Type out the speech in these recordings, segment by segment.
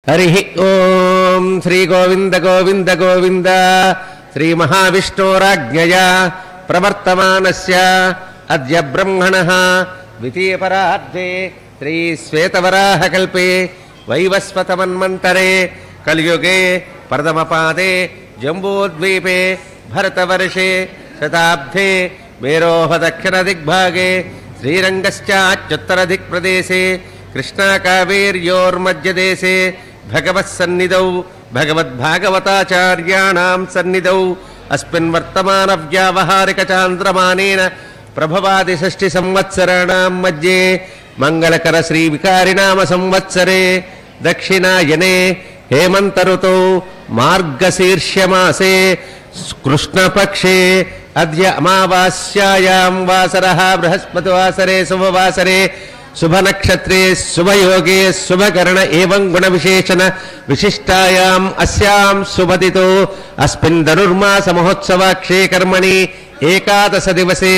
हरि ओम श्री गोविंद गोविंद गोविंद श्री महाविष्णोराज्ञया प्रवर्तमानस्य अद्य ब्रह्मणः द्वितीय परार्धे श्री श्वेतवराहकल्पे वैवस्वतमन्वन्तरे कलियुगे प्रथमपादे जम्बूद्वीपे भरतवर्षे शताब्दे मेरोः दक्षिणदिग्भागे श्रीरङ्गश्चाच्युत्तरदिक्प्रदेशे कृष्णाकावेर्योर्मध्यदेशे भगवत्सन्निधौ भगवद्भागवताचार्याणां सन्निधौ अस्मिन् वर्तमानव्यावहारिकचान्द्रमानेन प्रभवादिषष्टि संवत्सराणां मध्ये मंगलकर श्री विकारिनाम संवत्सरे दक्षिणायने हेमंत ऋतौ मार्गशीर्षमासे कृष्णपक्षे अद्य अमावास्यायां वासरः बृहस्पतिवासरे शुभवासरे शुभ नक्षत्रे शुभ योगे शुभ कर्ण एवं गुण विशेषण विशिष्टायां अस्यां शुभदितो अस्मिन् धनुर्मास महोत्सवाक्षे कर्मणि एकादश दिवसे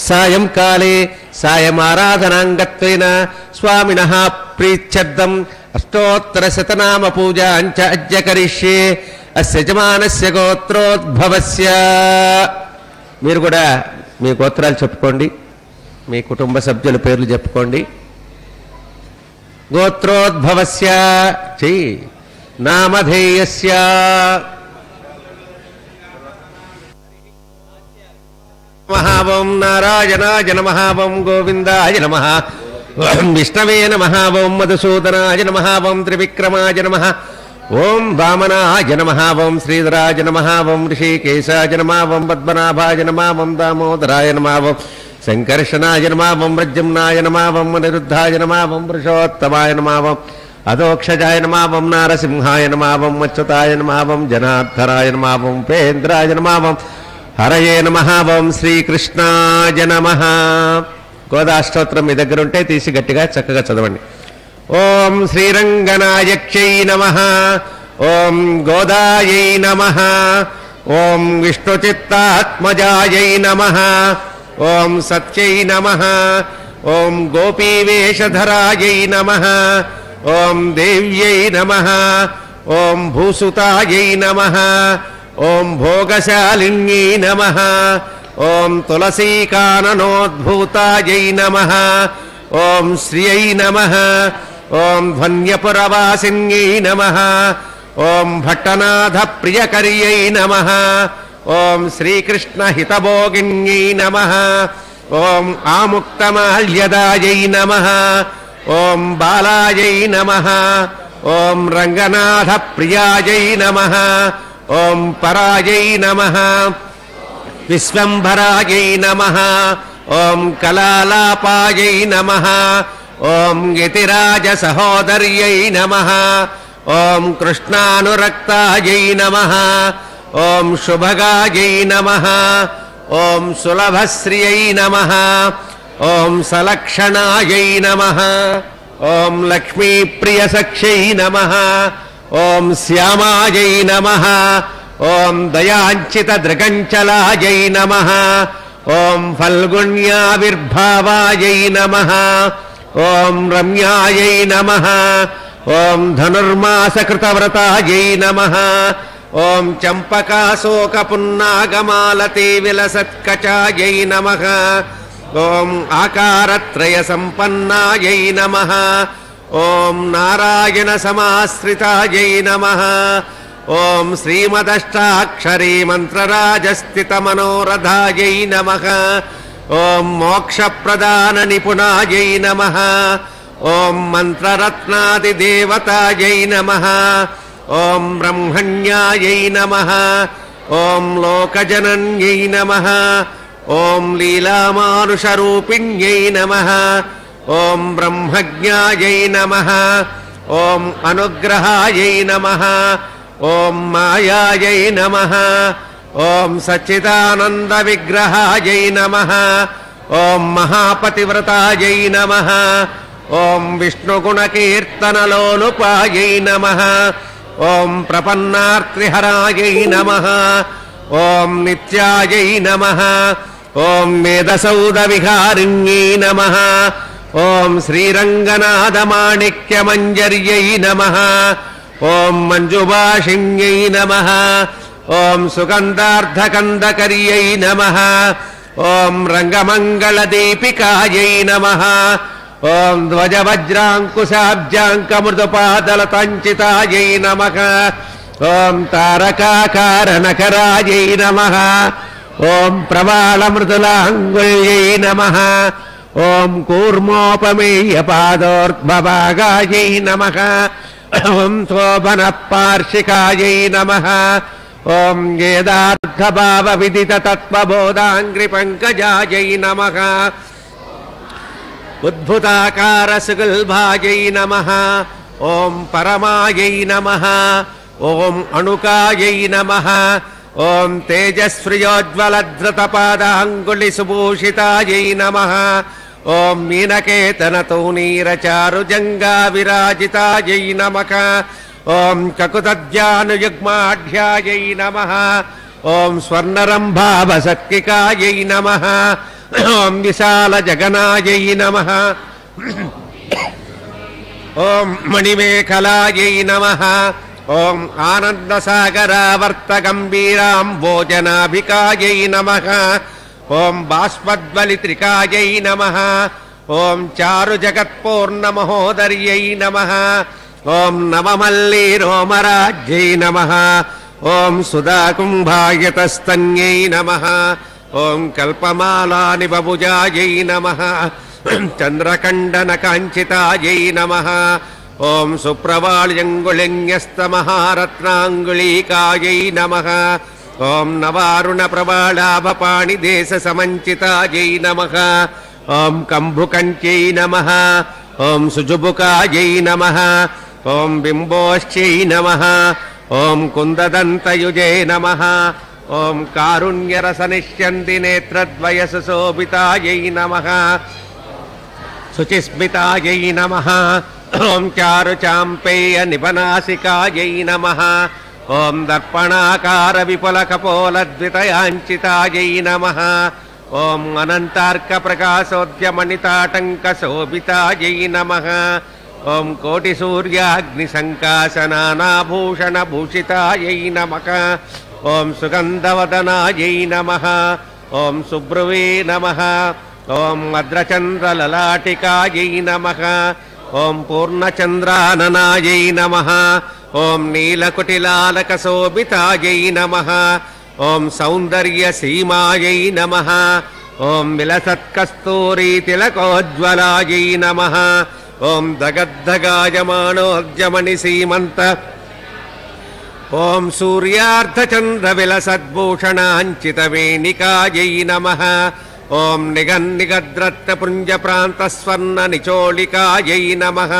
सायंकाले सायमाराधनांगत्वेन स्वामिनः प्रीत्यर्थम् अष्टोत्तर शतनाम पूजाञ्च अद्य करिष्ये अस्य यजमानस्य गोत्रोद्भवस्य మీరు కూడా మీ గోత్రాలు చెప్పుకోండి మీ కుటుంబ సభ్యుల పేర్లు చెప్పుకోండి గోత్రోద్భవస్య చై నామధేయస్య మహావం నారాయణాయ నమః వం గోవిందాయ నమః విష్ణవే నమః వం మధుసూదనాయ నమః వం త్రివిక్రమాయ నమః ఓం వామనాయ నమః వం శ్రీధరాయ నమః వం ఋషికేశాయ నమః వం పద్మనాభాయ నమః వం దామోదరాయ నమః వం సంకర్షణాయ నమః వం ప్రద్యుమ్నాయ నమః వం అనిరుద్ధాయ నమః వం పురుషోత్తమాయ నమః వం అధోక్షజాయ నమః వం నారసింహాయ నమః వం అచ్యుతాయ నమః వం జనార్దనాయ నమః వం ఉపేంద్రాయ నమః వం హరయే నమః వం శ్రీకృష్ణాయ నమః. గోదాష్టోత్తరం మీ దగ్గర ఉంటే తీసి గట్టిగా చక్కగా చదవండి. ఓం శ్రీరంగనాయక్ష్యై నమః, ఓం గోదాయై నమః, ఓం విష్ణుచిత్తాత్మజాయై నమః, ఓం సత్యై నమః, ఓం గోపీవేషధరాయై నమః, ఓం దేవ్యై నమః, ఓం భూసుతాయై నమః, ఓం భోగశాలిన్యై నమః, ఓం తులసీకాననోద్భూతాయై నమః, ఓం శ్రియై నమః, ఓం ధ్వన్యపురవాసిన్యై నమః, ఓం భట్టనాథ ప్రియకర్యై నమః, ఓం శ్రీకృష్ణ హితభోగిన్యై నమః, ఓం ఆముక్తమాల్యదాయై నమః, ఓం బాలాయై నమః, ఓం రంగనాథ ప్రియాయై నమః, ఓం పరాయై నమః, విశ్వంభరాయై నమః, ఓం కలాలాపాయై నమః, ఓం యతిరాజ సహోదర్యై నమః, ఓం కృష్ణానురక్తాయై నమః, ఓం శుభగాయై నమః, ఓం సులభశ్రియై నమః, ఓం సలక్షణాయై నమః, ఓం లక్ష్మీప్రియసఖ్యై నమః, ఓం శ్యామాయై నమః, ఓం దయాంచితదృగంచలాయై నమః, ఓం ఫల్గుణ్యావిర్భావాయై నమః, ఓం రమ్యాయై నమః, ఓం ధనుర్మాసకృతవ్రతాయై నమః, ఓం చంపకాశోకపున్నాగమాలతే విలసత్కచాయై నమః, ఓం ఆకారత్రయ సంపన్నాయై నమః, ఓం నారాయణ సమాశ్రితాయై నమః, ఓం శ్రీమదష్టాక్షరీ మంత్రరాజస్థితమనోరథాయై నమః, ఓం మోక్షప్రదాన నిపుణాయై నమః, ఓం మంత్రరత్నాదిదేవతాయై నమః, ఓం బ్రహ్మణ్యాయై నమః, ఓం లోకజనన్యై నమః, ఓం లీలామానుషరూపిణ్యై నమః, ఓం బ్రహ్మజ్ఞాయై నమః, ఓం అనుగ్రహాయై నమః, ఓం మాయాయై నమః, ఓం సచ్చిదానంద విగ్రహాయై నమః, ఓం మహాపతివ్రతాయై నమః, ఓం విష్ణుగుణకీర్తనలోలుపాయై నమః, ఓం ప్రపన్నార్తిహరాయై నమః, ఓం నిత్యాయై నమః, ఓం మేధసౌధ విహారిణ్యై నమః, ఓం శ్రీరంగనాథమాణిక్యమంజర్యై నమః ఓం మంజుభాషిణ్యై నమః ఓం సుగంధార్ధకందకర్యై నమః ఓం రంగమంగళదీపికాయై నమః ఓం ధ్వజవజ్రాంకుశాబ్జాంకమృదుపాదలతంచితాయై నమః ఓం తారకాకారణకరాయై నమః ఓం ప్రవాళమృదులాంగుల్యై నమః ఓం కూర్మోపమేయపాదోర్ధ్వభాగాయై నమః ఓం శోభనపార్షికాయై నమః ఓం వేదార్థభావవిదితతత్వబోధాంగ్రిపంకజాయై నమః ఉద్భుతాకారసుగుల్భాయై నమః ఓం పరమాయై నమః ఓం అణుకాయై నమః ఓం తేజస్ప్రియోజ్వలధృతపాదాంగుళిసుభూషితాయై నమః ఓం మీనకేతనతూనీరచారుజంగావిరాజితాయై నమః ఓం కకుతజ్ఞానుయుగ్మాఢ్యాయై నమః ఓం స్వర్ణరంభావసత్కికాయై నమః ఓం విశాలజగనాయై నమః ఓం మణిమేఖలాయై నమః ఓం ఆనందసాగరావర్తగంభీరాంబోజనాభికాయై నమః ఓం బాష్పద్వలిత్రికాయై నమః ఓం చారుజగత్పూర్ణమహోదర్యై నమః ఓం నవమల్లీరోమరాజ్యై నమః ఓం సుధాకుంభాయతస్తన్యై నమః ఓం కల్పమాలానిబభుజాయై నమః చంద్రకండనకాంచితాయై నమః ఓం సుప్రవాళ్యంగుళిన్యస్తమహారత్నాంగుళీకాయై నమః ఓం నవారుణప్రబాళాభపాణిదేశసమంచితాయై నమః ఓం కంభుకంట్యై నమః ఓం సుజుబుకాయై నమః ఓం బింబోశ్చై నమః ఓం కుందదంతయుజే నమః ఓం కారుణ్యరసనిష్యంతి నేత్రద్వయసుశోభితాయై నమః శుచిస్మితాయై నమః ఓం చారుచాంపేయ నిపనాసికాయై నమః ఓం దర్పణాకార విపులకపోలద్వితయాంచితాయై నమః ఓం అనంతార్క ప్రకాశోద్యమణితాటంక శోభితాయై నమః ఓం కోటి సూర్యాగ్నిసంకాశనానాభూషణ భూషితాయై నమః ఓం సుగంధవదనాయై నమః ఓం సుబ్రువే నమః ఓం మద్రచంద్రలలాటికాయై నమః ఓం పూర్ణచంద్రాననాయై నమః ఓం నీలకుటిలాలకశోభితాయై నమః ఓం సౌందర్యసీమాయై నమః ఓం విలసత్కస్తూరీతిలకోజ్వలాయై నమః ఓం దగద్ధగాయమానోర్జమణిసీమంత ఓం సూర్యార్ధచంద్రవిలసద్భూషణాంచితవేణికాయై నమః ఓం నిగన్నిగద్రత్నపుంజప్రాంతస్వర్ణనిచోళికాయై నమః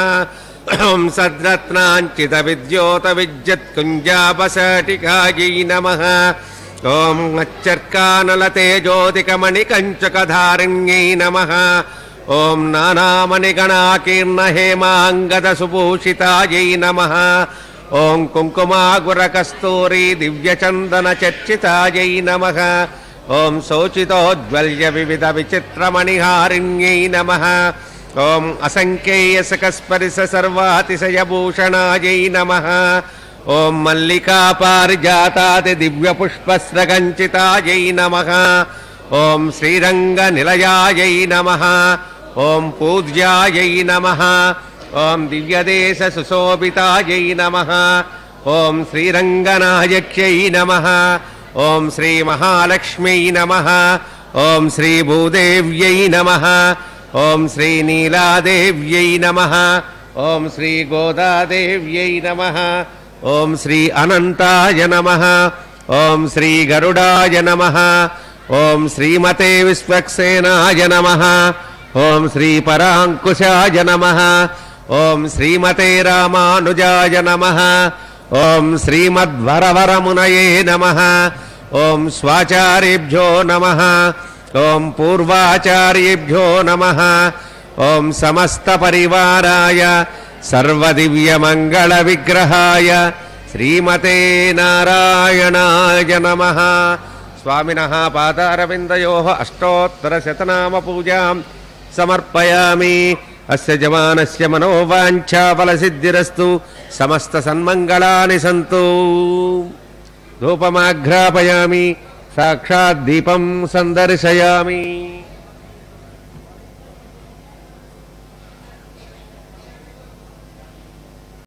ఓం సద్రత్నాంచితవిద్యోతవిద్యుత్కుంజాపసటికాయై నమః ఓం అచ్చర్కానలతేజోతికమణికంచకధారిణ్యై నమః ఓం నానామణిగణాకీర్ణహేమాంగదసుభూషితాయై నమః ఓం కుంకుమాగురకస్తూరీ దివ్యచందనచర్చితాయై నమః ఓం శోచితోజ్వల్య వివిధ విచిత్రమణిహారిణ్యై నమః ఓం అసంఖ్యేయసకస్పరిశ సర్వాతిశయభూషణాయై నమః ఓం మల్లికాపారిజాతాది దివ్యపుష్పస్రగంచితాయై నమః ఓం శ్రీరంగనిలయాయై నమః ఓం పూజ్యాయై నమః ఓం దివ్యదేశ సుశోభితాయై నమః ఓం శ్రీరంగనాయక్యై నమః ఓం శ్రీ మహాలక్ష్మ్యై నమః ఓం శ్రీ భూదేవ్యై నమః ఓం శ్రీ నీలాదేవ్యై నమః ఓం శ్రీ గోదాదేవ్యై నమః ఓం శ్రీ అనంతాయ నమః ఓం శ్రీ గరుడాయ నమః ఓం శ్రీమతే విశ్వక్సేనాయ నమః ఓం శ్రీ పరాంకుశాయ నమః ఓం శ్రీమతే రామానుజాయ నమః ఓం శ్రీమద్వరవరమునయే నమః ఓం స్వాచార్యేభ్యో నమః ఓం పూర్వాచార్యేభ్యో నమః ఓం సమస్త పరివారాయ సర్వదివ్యమంగళ విగ్రహాయ శ్రీమతే నారాయణాయ నమః. స్వామినః పాదారవిందయోః అష్టోత్తరశతనామ పూజాం సమర్పయామి. అస్య జవానస్య మనోవాంఛాఫలసిద్ధిరస్తు. సమస్త సన్మంగళాని సంతు. ధూపమాఘ్రాపయామి. సాక్షాత్ దీపం సందర్శయామి.